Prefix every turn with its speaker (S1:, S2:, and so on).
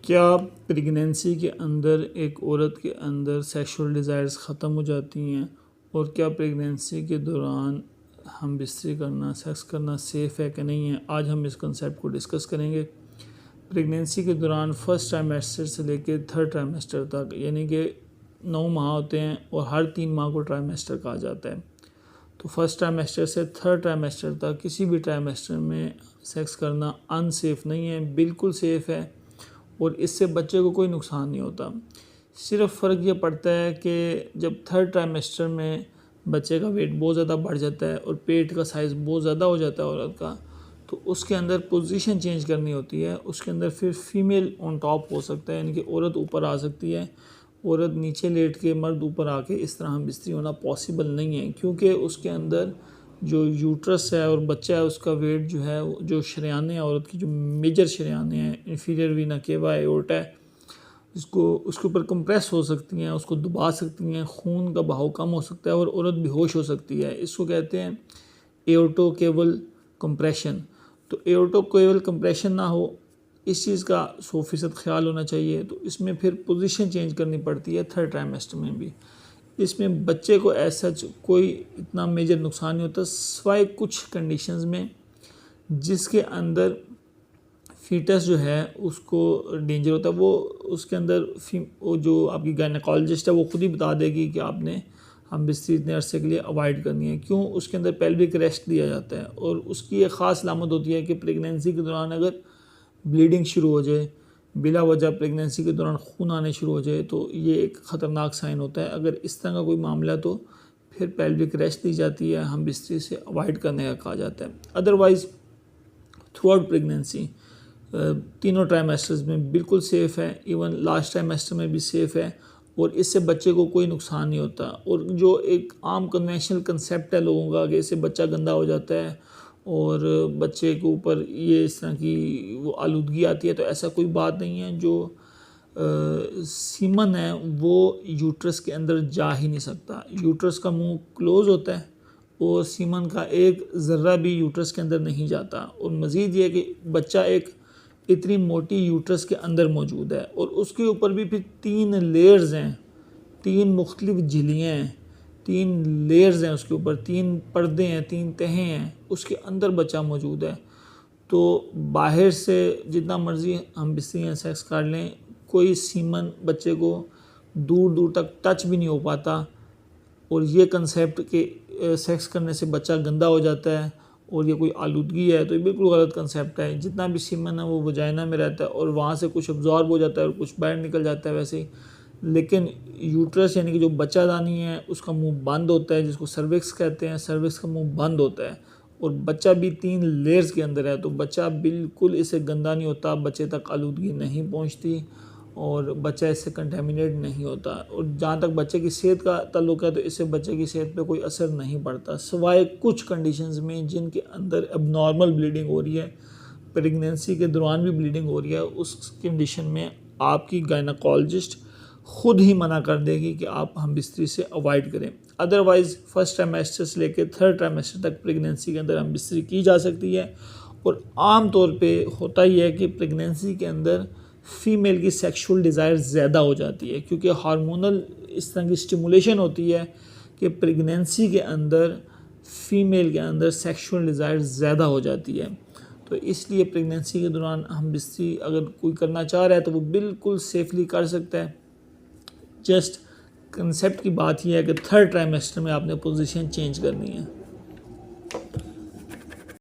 S1: क्या प्रेगनेंसी के अंदर एक औरत के अंदर सेक्सुअल डिज़ायर्स ख़त्म हो जाती हैं और क्या प्रेगनेंसी के दौरान हम बिस्तरी करना सेक्स करना सेफ़ है कि नहीं है। आज हम इस कंसेप्ट को डिस्कस करेंगे। प्रेगनेंसी के दौरान फर्स्ट ट्राइमेस्टर से लेकर थर्ड ट्राइमेस्टर तक यानी कि 9 माह होते हैं और हर 3 माह को ट्राइमेस्टर कहा जाता है। तो फर्स्ट ट्राइमेस्टर से थर्ड ट्राइमेस्टर तक किसी भी ट्राइमेस्टर में सेक्स करना अनसेफ़ नहीं है, बिल्कुल सेफ़ है और इससे बच्चे को कोई नुकसान नहीं होता। सिर्फ फ़र्क ये पड़ता है कि जब थर्ड ट्राइमेस्टर में बच्चे का वेट बहुत ज़्यादा बढ़ जाता है और पेट का साइज़ बहुत ज़्यादा हो जाता है औरत का, तो उसके अंदर पोजीशन चेंज करनी होती है। उसके अंदर फिर फीमेल ऑन टॉप हो सकता है, यानी कि औरत ऊपर आ सकती है, औरत नीचे लेट के मर्द ऊपर आके इस तरह हम बिस्तरी होना पॉसिबल नहीं है, क्योंकि उसके अंदर जो यूट्रस है और बच्चा है उसका वेट जो है, जो शरियाने हैं औरत की, जो मेजर शरियाने हैं, इंफीरियर वीना केवा एओर्टा है, इसको उसके ऊपर कंप्रेस हो सकती हैं, उसको दबा सकती हैं, खून का बहाव कम हो सकता है और औरत बेहोश हो सकती है। इसको कहते हैं एओर्टो केवल कंप्रेशन। तो एओर्टो केवल कंप्रेशन ना हो, इस चीज़ का 100% ख्याल होना चाहिए। तो इसमें फिर पोजीशन चेंज करनी पड़ती है थर्ड ट्राइमेस्टर में भी। इसमें बच्चे को ऐसा कोई इतना मेजर नुकसान नहीं होता, सिवाय कुछ कंडीशंस में जिसके अंदर फीटस जो है उसको डेंजर होता है। वो उसके अंदर वो जो आपकी गायनेकोलॉजिस्ट है वो खुद ही बता देगी कि आपने हम बिस्तरी इतने अरसे के लिए अवॉइड करनी है। क्यों? उसके अंदर पेल्विक रेस्ट दिया जाता है और उसकी एक ख़ास अलामत होती है कि प्रेगनेंसी के दौरान अगर ब्लीडिंग शुरू हो जाए, बिला वजह प्रेगनेंसी के दौरान खून आने शुरू हो जाए, तो ये एक ख़तरनाक साइन होता है। अगर इस तरह का कोई मामला तो फिर पेल्विक रेस्ट दी जाती है, हम बिस्तरी से अवॉइड करने का कहा जाता है। अदरवाइज़ थ्रू आउट प्रेगनेंसी तीनों ट्राइमेस्टर्स में बिल्कुल सेफ़ है, इवन लास्ट ट्राइमेस्टर में भी सेफ़ है और इससे बच्चे को कोई नुकसान नहीं होता। और जो एक आम कन्वेंशनल कंसेप्ट है लोगों का कि इससे बच्चा गंदा हो जाता है और बच्चे के ऊपर ये इस तरह की वो आलूदगी आती है, तो ऐसा कोई बात नहीं है। जो सीमन है वो यूट्रस के अंदर जा ही नहीं सकता। यूट्रस का मुंह क्लोज होता है और सीमन का एक ज़र्रा भी यूट्रस के अंदर नहीं जाता। और मज़ीद ये कि बच्चा एक इतनी मोटी यूट्रस के अंदर मौजूद है और उसके ऊपर भी फिर 3 लेयर्स हैं, 3 मुख्तलिफ झिल्लियाँ हैं, 3 लेयर्स हैं उसके ऊपर, 3 पर्दे हैं, 3 तहें हैं, उसके अंदर बच्चा मौजूद है। तो बाहर से जितना मर्ज़ी हम बिस्तरी या सेक्स कर लें, कोई सीमन बच्चे को दूर दूर तक टच भी नहीं हो पाता। और ये कंसेप्ट कि सेक्स करने से बच्चा गंदा हो जाता है और ये कोई आलूदगी है, तो ये बिल्कुल गलत कंसेप्ट है। जितना भी सीमन है वो वजाइना में रहता है और वहाँ से कुछ अब्जॉर्ब हो जाता है और कुछ बाहर निकल जाता है वैसे ही। लेकिन यूट्रस यानी कि जो बच्चादानी है उसका मुंह बंद होता है, जिसको सर्विक्स कहते हैं, सर्विक्स का मुंह बंद होता है और बच्चा भी 3 लेयर्स के अंदर है। तो बच्चा बिल्कुल इससे गंदा नहीं होता, बच्चे तक आलूदगी नहीं पहुँचती और बच्चा इससे कंटेमिनेट नहीं होता। और जहाँ तक बच्चे की सेहत का ताल्लुक है तो इससे बच्चे की सेहत पे कोई असर नहीं पड़ता, सिवाय कुछ कंडीशंस में जिनके अंदर एबनॉर्मल ब्लीडिंग हो रही है, प्रेगनेंसी के दौरान भी ब्लीडिंग हो रही है। उस कंडीशन में आपकी गायनेकोलॉजिस्ट खुद ही मना कर देगी कि आप हम बिस्तरी से अवॉइड करें। अदरवाइज़ फर्स्ट ट्राइमेस्टर से लेकर थर्ड ट्राइमेस्टर तक प्रेगनेंसी के अंदर हम बिस्तरी की जा सकती है। और आम तौर पे होता ही है कि प्रेगनेंसी के अंदर फ़ीमेल की सेक्सुअल डिज़ायर ज़्यादा हो जाती है, क्योंकि हार्मोनल इस तरह की स्टिमुलेशन होती है कि प्रेगनेंसी के अंदर फ़ीमेल के अंदर सेक्सुअल डिज़ायर ज़्यादा हो जाती है। तो इसलिए प्रेगनेंसी के दौरान हम बिस्तरी अगर कोई करना चाह रहा है तो वो बिल्कुल सेफली कर सकता है। जस्ट कंसेप्ट की बात यह है कि थर्ड ट्राइमेस्टर में आपने पोजीशन चेंज करनी है।